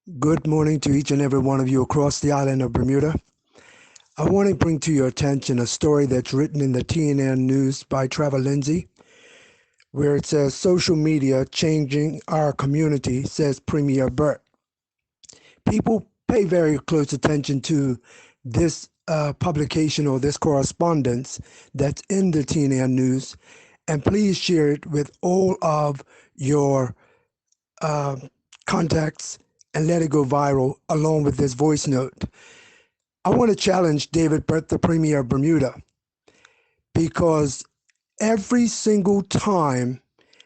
Good morning to each and every one of you across the island of Bermuda. I want to bring to your attention a story that's written in the TNN News by Trevor Lindsay, where it says, "Social media changing our community," says Premier Burt. People pay very close attention to this publication or this correspondence that's in the TNN News, and please share it with all of your contacts and let it go viral along with this voice note. I want to challenge David Burt, the Premier of Bermuda, because every single time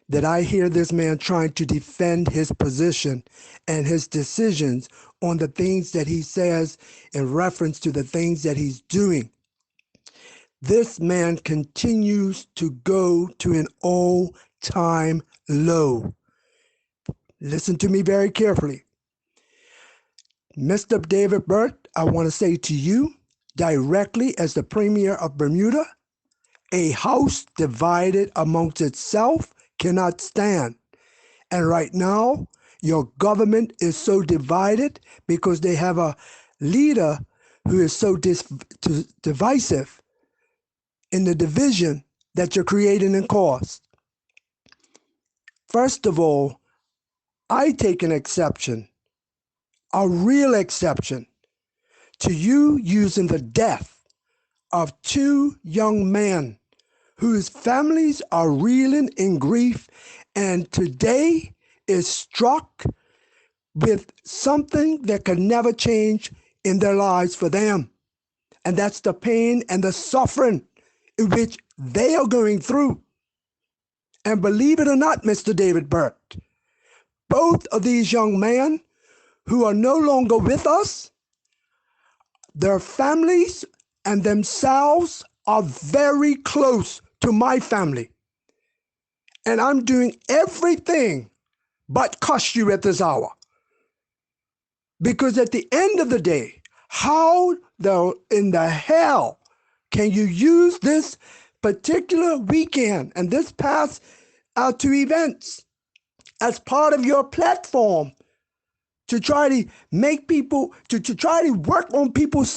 that I hear this man trying to defend his position and his decisions on the things that he says in reference to the things that he's doing, this man continues to go to an all-time low. Listen to me very carefully. Mr. David Burt, I want to say to you directly as the Premier of Bermuda, a house divided amongst itself cannot stand. And right now, your government is so divided because they have a leader who is so divisive in the division that you're creating and caused. First of all, I take an exception, a real exception, to you using the death of two young men whose families are reeling in grief and today is struck with something that can never change in their lives for them. And that's the pain and the suffering in which they are going through. And believe it or not, Mr. David Burt, both of these young men who are no longer with us, their families and themselves are very close to my family. And I'm doing everything but cuss you at this hour. Because at the end of the day, how in the hell can you use this particular weekend and this past two events as part of your platform to try to make people, to try to work on people's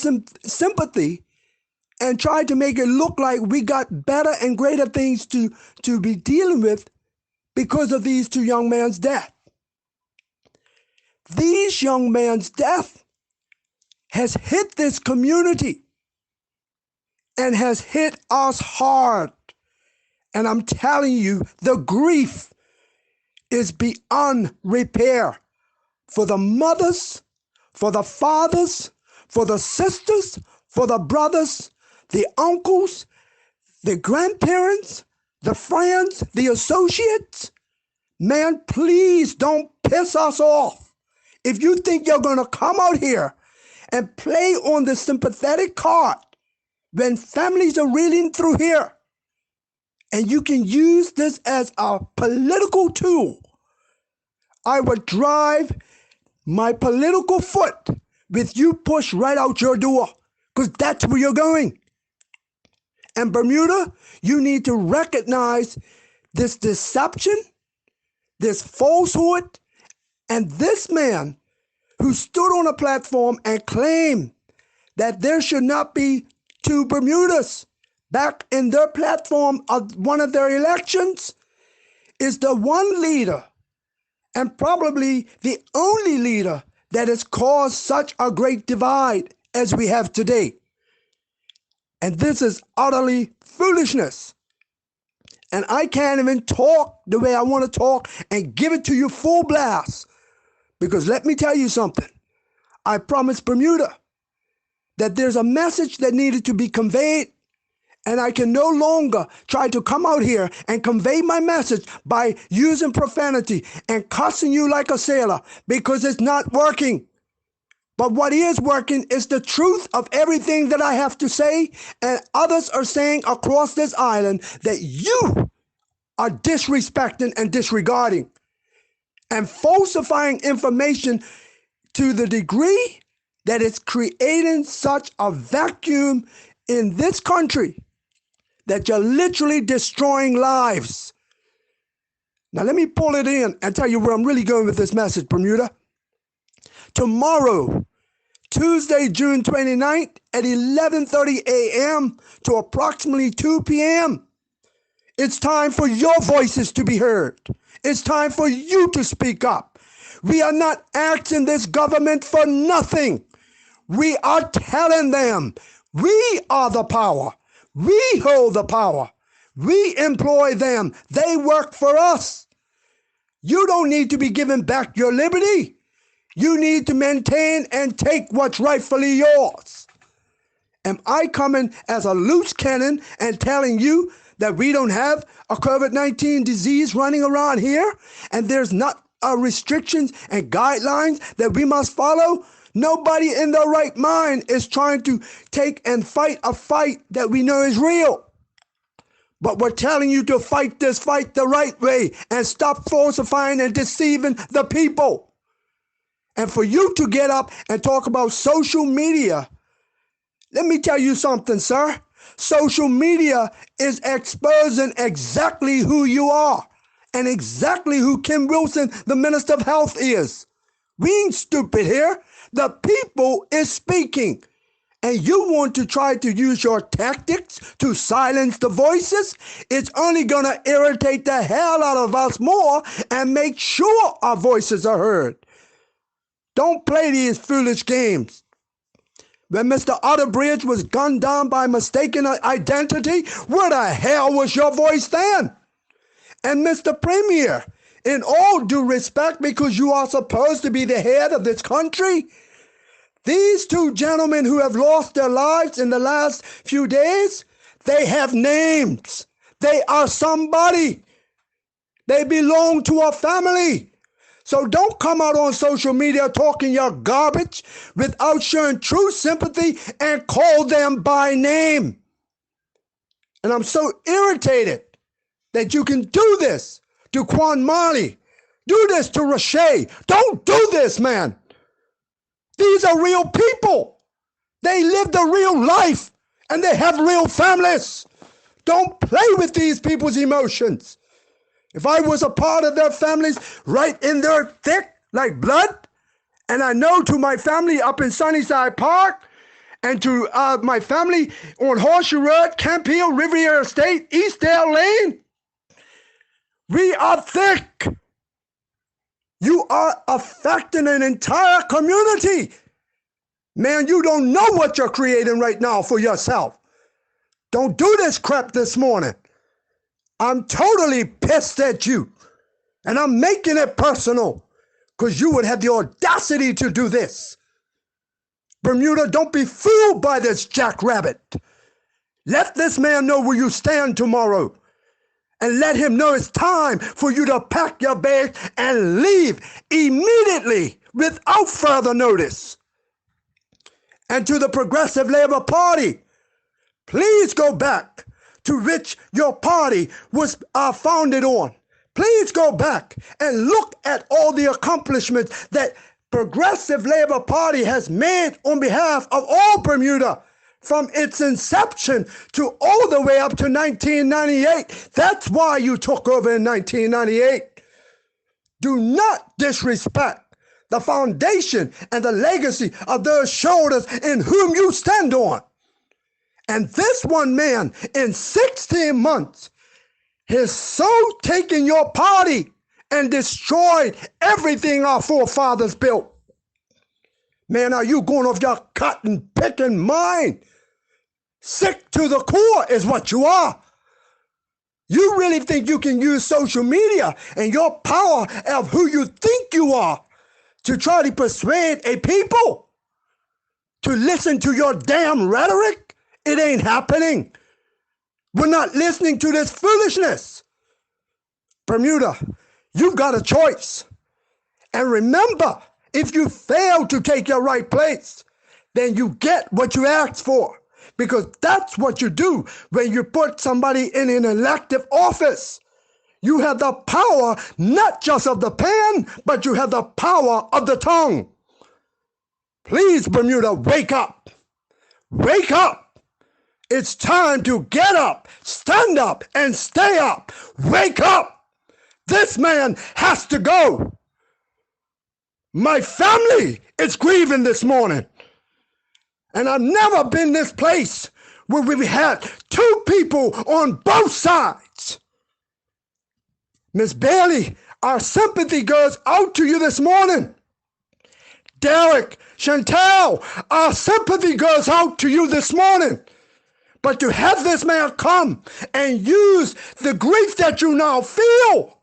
sympathy and try to make it look like we got better and greater things to be dealing with because of these two young men's death? These young men's death has hit this community and has hit us hard. And I'm telling you, the grief is beyond repair for the mothers, for the fathers, for the sisters, for the brothers, the uncles, the grandparents, the friends, the associates. Man, please don't piss us off. If you think you're going to come out here and play on the sympathetic card when families are reeling through here, and you can use this as a political tool, I would drive my political foot with you pushed right out your door, because that's where you're going. And Bermuda, you need to recognize this deception, this falsehood, and this man who stood on a platform and claimed that there should not be two Bermudas back in their platform of one of their elections is the one leader and probably the only leader that has caused such a great divide as we have today. And this is utterly foolishness. And I can't even talk the way I want to talk and give it to you full blast. Because let me tell you something. I promised Bermuda that there's a message that needed to be conveyed, and I can no longer try to come out here and convey my message by using profanity and cussing you like a sailor, because it's not working. But what is working is the truth of everything that I have to say, and others are saying across this island that you are disrespecting and disregarding and falsifying information to the degree that it's creating such a vacuum in this country that you're literally destroying lives. Now let me pull it in and tell you where I'm really going with this message, Bermuda. tomorrow, Tuesday, June 29th at 11:30 a.m. to approximately 2 p.m. It's time for your voices to be heard. It's time for you to speak up. We are not asking this government for nothing. We are telling them we are the power. We hold the power. We employ them. They work for us. You don't need to be giving back your liberty. You need to maintain and take what's rightfully yours. Am I coming as a loose cannon and telling you that we don't have a COVID-19 disease running around here and there's not restrictions and guidelines that we must follow? Nobody in their right mind is trying to take and fight a fight that we know is real. But we're telling you to fight this fight the right way and stop falsifying and deceiving the people. And for you to get up and talk about social media, let me tell you something, sir. Social media is exposing exactly who you are and exactly who Kim Wilson, the Minister of Health, is. We ain't stupid here. The people is speaking. And you want to try to use your tactics to silence the voices? It's only going to irritate the hell out of us more and make sure our voices are heard. Don't play these foolish games. When Mr. Otterbridge was gunned down by mistaken identity, where the hell was your voice then? And Mr. Premier, in all due respect, because you are supposed to be the head of this country, these two gentlemen who have lost their lives in the last few days, they have names. They are somebody. They belong to a family. So don't come out on social media talking your garbage without showing true sympathy and call them by name. And I'm so irritated that you can do this to Quan Marley. Do this to Roche. Don't do this, man. These are real people. They live the real life and they have real families. Don't play with these people's emotions. If I was a part of their families right in their thick like blood, and I know to my family up in Sunnyside Park and to my family on Horseshoe Road, Camp Hill, Riviera State, Eastdale Lane, we are thick. You are affecting an entire community. Man, you don't know what you're creating right now for yourself. Don't do this crap this morning. I'm totally pissed at you. And I'm making it personal because you would have the audacity to do this. Bermuda, don't be fooled by this jackrabbit. Let this man know where you stand tomorrow. And let him know it's time for you to pack your bags and leave immediately without further notice. And to the Progressive Labor Party, please go back to which your party was founded on. Please go back and look at all the accomplishments that Progressive Labor Party has made on behalf of all Bermuda from its inception to all the way up to 1998. That's why you took over in 1998. Do not disrespect the foundation and the legacy of those shoulders in whom you stand on. And this one man in 16 months has so taken your party and destroyed everything our forefathers built. Man, are you going off your cotton picking mind? Sick to the core is what you are. You really think you can use social media and your power of who you think you are to try to persuade a people to listen to your damn rhetoric? It ain't happening. We're not listening to this foolishness. Bermuda, you've got a choice. And remember, if you fail to take your right place, then you get what you asked for. Because that's what you do when you put somebody in an elective office. You have the power, not just of the pen, but you have the power of the tongue. Please, Bermuda, wake up. Wake up. It's time to get up, stand up, and stay up. Wake up. This man has to go. My family is grieving this morning. And I've never been this place where we've had two people on both sides. Miss Bailey, our sympathy goes out to you this morning. Derek, Chantel, our sympathy goes out to you this morning. But to have this man come and use the grief that you now feel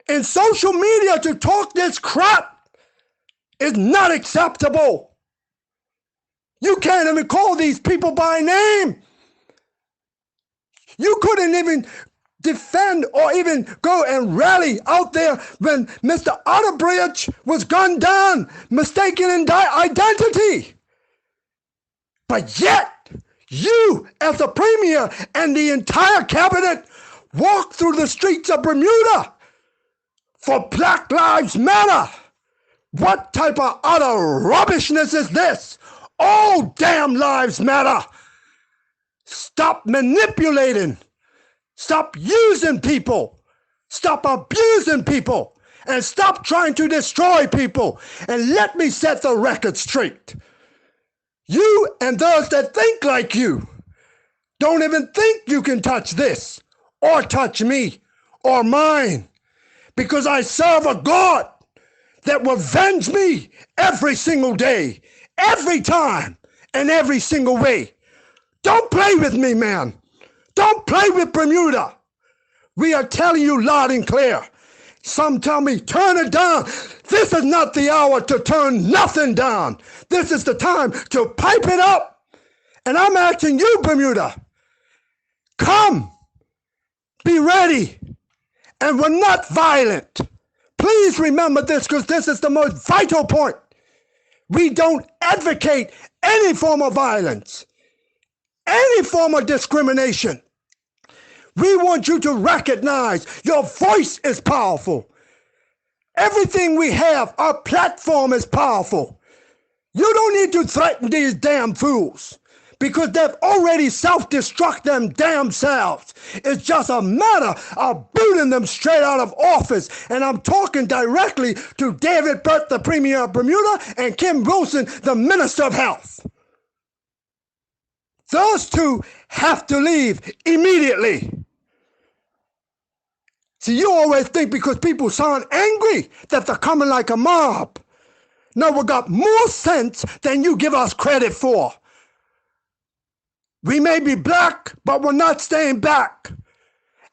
in social media to talk this crap is not acceptable. You can't even call these people by name. You couldn't even defend or even go and rally out there when Mr. Otterbridge was gunned down, mistaken in identity. But yet, you as the premier and the entire cabinet walk through the streets of Bermuda for Black Lives Matter. What type of utter rubbishness is this? All damn lives matter. Stop manipulating. Stop using people. Stop abusing people. And stop trying to destroy people. And let me set the record straight. You and those that think like you don't even think you can touch this or touch me or mine, because I serve a God that will avenge me every single day, every time, and every single way. Don't play with me, man. Don't play with Bermuda. We are telling you loud and clear. Some tell me, turn it down. This is not the hour to turn nothing down. This is the time to pipe it up. And I'm asking you, Bermuda, come, be ready, and we're not violent. Please remember this, because this is the most vital point. We don't advocate any form of violence, any form of discrimination. We want you to recognize your voice is powerful. Everything we have, our platform is powerful. You don't need to threaten these damn fools, because they've already self-destruct them damn selves. It's just a matter of booting them straight out of office. And I'm talking directly to David Burt, the Premier of Bermuda, and Kim Wilson, the Minister of Health. Those two have to leave immediately. See, you always think because people sound angry that they're coming like a mob. No, we got more sense than you give us credit for. We may be black, but we're not staying back.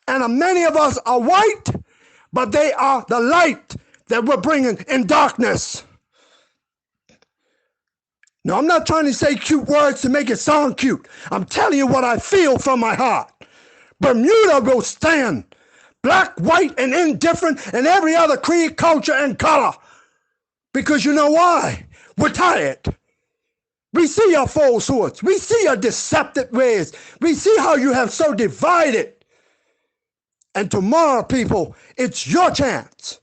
And many of us are white, but they are the light that we're bringing in darkness. Now, I'm not trying to say cute words to make it sound cute. I'm telling you what I feel from my heart. Bermuda will stand, black, white, and indifferent, and every other creed, culture, and color. Because you know why? We're tired. We see your falsehoods. We see your deceptive ways. We see how you have so divided. And tomorrow, people, it's your chance.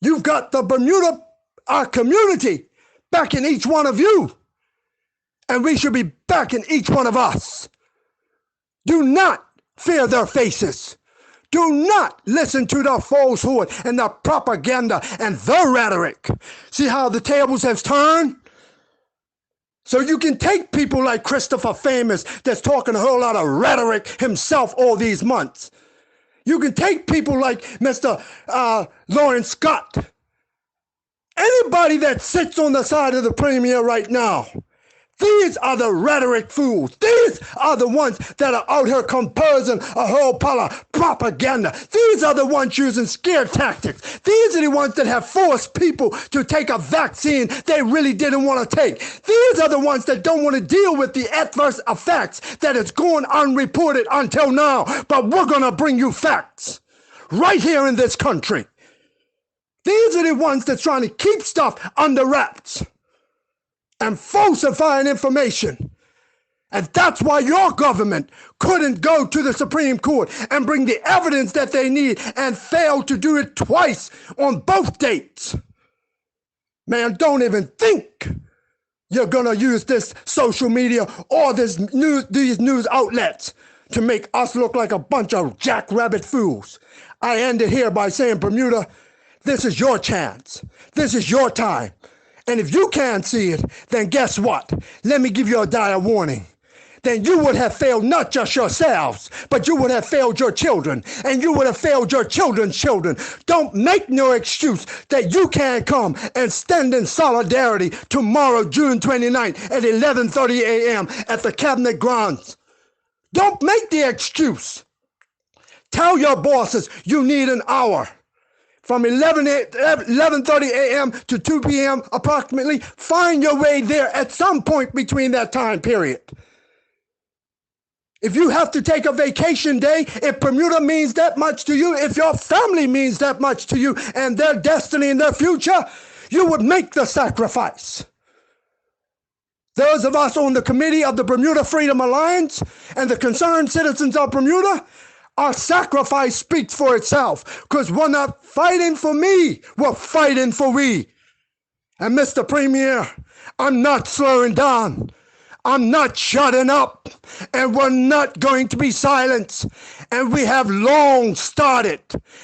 You've got the Bermuda, our community, back in each one of you. And we should be back in each one of us. Do not fear their faces. Do not listen to the falsehood and the propaganda and the rhetoric. See how the tables have turned? So you can take people like Christopher Famous, that's talking a whole lot of rhetoric himself all these months. You can take people like Mr. Lawrence Scott. Anybody that sits on the side of the premier right now, these are the rhetoric fools. These are the ones that are out here composing a whole pile of propaganda. These are the ones using scare tactics. These are the ones that have forced people to take a vaccine they really didn't want to take. These are the ones that don't want to deal with the adverse effects that is going unreported until now. But we're going to bring you facts right here in this country. These are the ones that's trying to keep stuff under wraps and falsifying information. And that's why your government couldn't go to the Supreme Court and bring the evidence that they need and failed to do it twice on both dates. Man, don't even think you're going to use this social media or these news outlets to make us look like a bunch of jackrabbit fools. I end it here by saying, Bermuda, This is your chance. This is your time. And if you can't see it, then guess what? Let me give you a dire warning. Then you would have failed not just yourselves, but you would have failed your children, and you would have failed your children's children. Don't make no excuse that you can't come and stand in solidarity tomorrow, June 29th at 11:30 a.m. at the Cabinet grounds. Don't make the excuse. Tell your bosses you need an hour. From 11:30 a.m. to 2 p.m. approximately. Find your way there at some point between that time period. If you have to take a vacation day, if Bermuda means that much to you, if your family means that much to you and their destiny and their future, you would make the sacrifice. Those of us on the committee of the Bermuda Freedom Alliance and the concerned citizens of Bermuda, our sacrifice speaks for itself, because we're not fighting for me, we're fighting for we. And Mr. Premier, I'm not slowing down. I'm not shutting up, and we're not going to be silenced. And we have long started.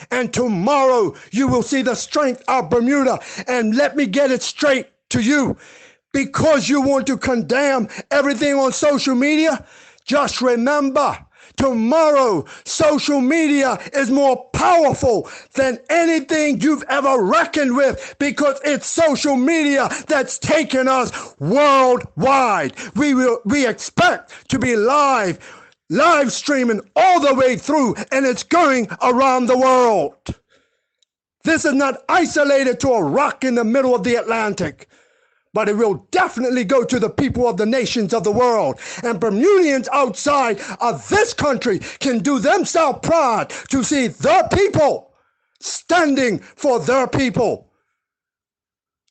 And tomorrow you will see the strength of Bermuda. And let me get it straight to you. Because you want to condemn everything on social media, just remember, tomorrow, social media is more powerful than anything you've ever reckoned with, because it's social media that's taken us worldwide. We expect to be live streaming all the way through, and it's going around the world. This is not isolated to a rock in the middle of the Atlantic, but it will definitely go to the people of the nations of the world. And Bermudians outside of this country can do themselves proud to see their people standing for their people.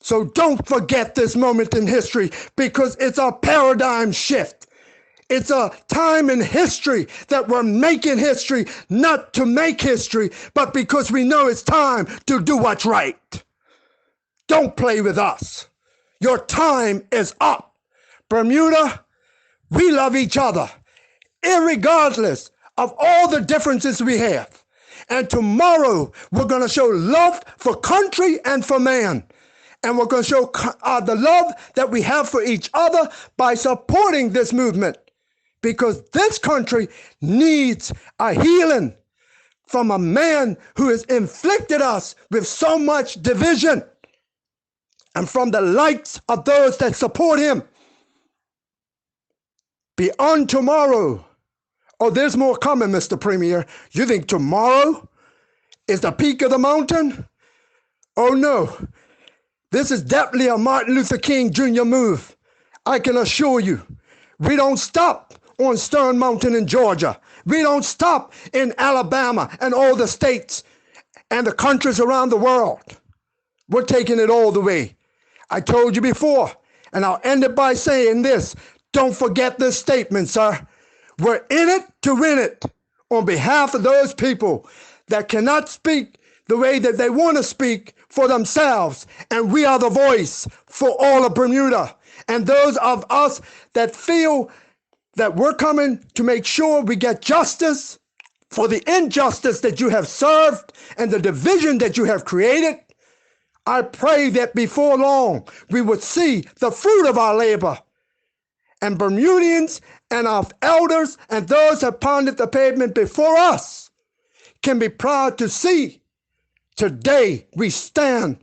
So don't forget this moment in history, because it's a paradigm shift. It's a time in history that we're making history, not to make history, but because we know it's time to do what's right. Don't play with us. Your time is up. Bermuda, we love each other, irregardless of all the differences we have. And tomorrow, we're going to show love for country and for man. And we're going to show the love that we have for each other by supporting this movement. Because this country needs a healing from a man who has inflicted us with so much division, and from the likes of those that support him. Beyond tomorrow, oh, there's more coming, Mr. Premier. You think tomorrow is the peak of the mountain? Oh no, this is definitely a Martin Luther King Jr. move. I can assure you, we don't stop on Stern Mountain in Georgia. We don't stop in Alabama and all the states and the countries around the world. We're taking it all the way. I told you before, and I'll end it by saying this. Don't forget this statement, sir. We're in it to win it, on behalf of those people that cannot speak the way that they want to speak for themselves. And we are the voice for all of Bermuda. And those of us that feel that we're coming to make sure we get justice for the injustice that you have served and the division that you have created, I pray that before long we would see the fruit of our labor. And Bermudians and our elders and those that pounded the pavement before us can be proud to see today we stand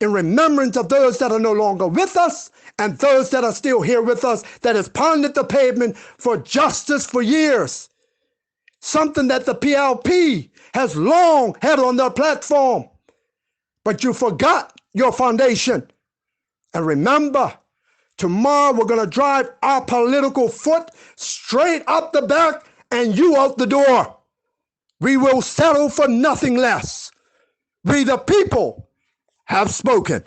in remembrance of those that are no longer with us and those that are still here with us, that has pounded the pavement for justice for years. Something that the PLP has long had on their platform. But you forgot your foundation. And remember, tomorrow we're going to drive our political foot straight up the back and you out the door. We will settle for nothing less. We the people have spoken.